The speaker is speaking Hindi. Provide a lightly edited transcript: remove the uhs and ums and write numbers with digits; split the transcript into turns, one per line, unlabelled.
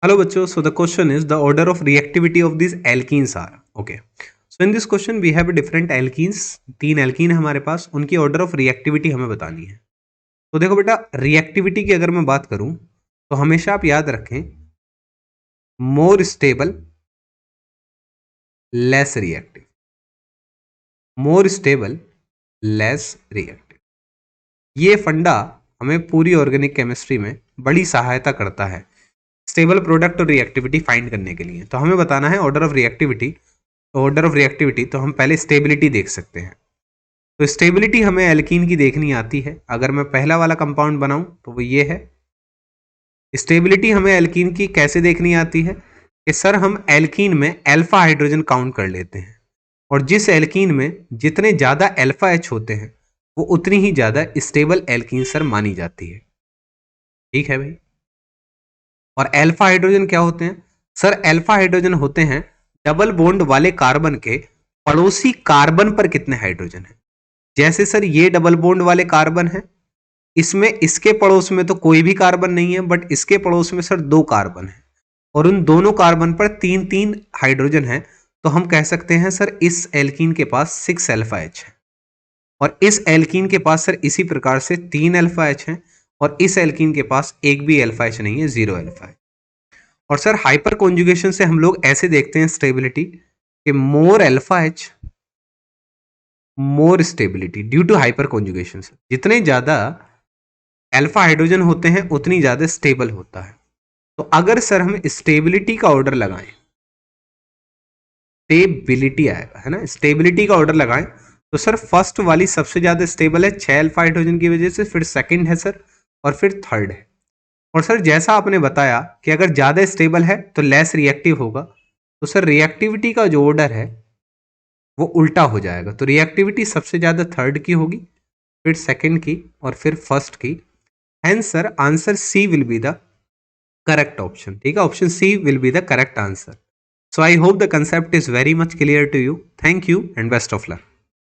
Hello bachcho, so the question is the order of reactivity of these alkenes are. Okay. So in this question we have different alkenes, तीन alkene है हमारे पास, उनकी order of reactivity हमें बतानी है. तो देखो बेटा, reactivity की अगर मैं बात करूं तो हमेशा आप याद रखें more stable less reactive, more stable less reactive. ये फंडा हमें पूरी ऑर्गेनिक केमिस्ट्री में बड़ी सहायता करता है स्टेबल प्रोडक्ट और रिएक्टिविटी फाइंड करने के लिए. तो हमें बताना है ऑर्डर ऑफ रिएक्टिविटी. तो हम पहले स्टेबिलिटी देख सकते हैं. तो स्टेबिलिटी हमें एल्कीन की देखनी आती है. अगर मैं पहला वाला कंपाउंड बनाऊं तो वो ये है. स्टेबिलिटी हमें एल्कीन की कैसे देखनी आती है कि सर हम एल्कीन में अल्फा हाइड्रोजन काउंट कर लेते हैं और जिस एल्कीन में जितने ज्यादा अल्फा एच होते हैं वो उतनी ही ज्यादा स्टेबल एल्कीन सर मानी जाती है. ठीक है भाई. और अल्फा हाइड्रोजन क्या होते हैं सर? अल्फा हाइड्रोजन होते हैं डबल बॉन्ड वाले कार्बन के पड़ोसी कार्बन पर कितने हाइड्रोजन है. जैसे सर ये डबल बॉन्ड वाले कार्बन है, इसमें इसके पड़ोस में तो कोई भी कार्बन नहीं है, बट इसके पड़ोस में सर दो कार्बन है और उन दोनों कार्बन पर तीन तीन हाइड्रोजन है. तो हम कह सकते हैं सर इस एल्कीन के पास 6 अल्फा एच है और इस एल्कीन के पास सर इसी प्रकार से 3 अल्फा एच है और इस एल्कीन के पास एक भी अल्फा एच नहीं है, 0 अल्फा एच. और सर हाइपर कॉन्जुगेशन से हम लोग ऐसे देखते हैं स्टेबिलिटी कि more alpha H more stability due to hyperconjugation. जितने ज्यादा अल्फा हाइड्रोजन होते हैं उतनी ज्यादा स्टेबल होता है. तो अगर सर हम स्टेबिलिटी का ऑर्डर लगाएं, स्टेबिलिटी आएगा है ना, स्टेबिलिटी का ऑर्डर लगाएं तो सर फर्स्ट वाली सबसे ज्यादा स्टेबल है 6 अल्फा हाइड्रोजन की वजह से, फिर सेकंड है सर और फिर थर्ड है. और सर जैसा आपने बताया कि अगर ज्यादा स्टेबल है तो लेस रिएक्टिव होगा, तो सर रिएक्टिविटी का जो ऑर्डर है वो उल्टा हो जाएगा. तो रिएक्टिविटी सबसे ज्यादा थर्ड की होगी, फिर सेकंड की और फिर फर्स्ट की. Hence sir answer C will be the correct option. ठीक है, option C will be the correct answer. So I hope the concept is very much clear to you. Thank you and best of luck.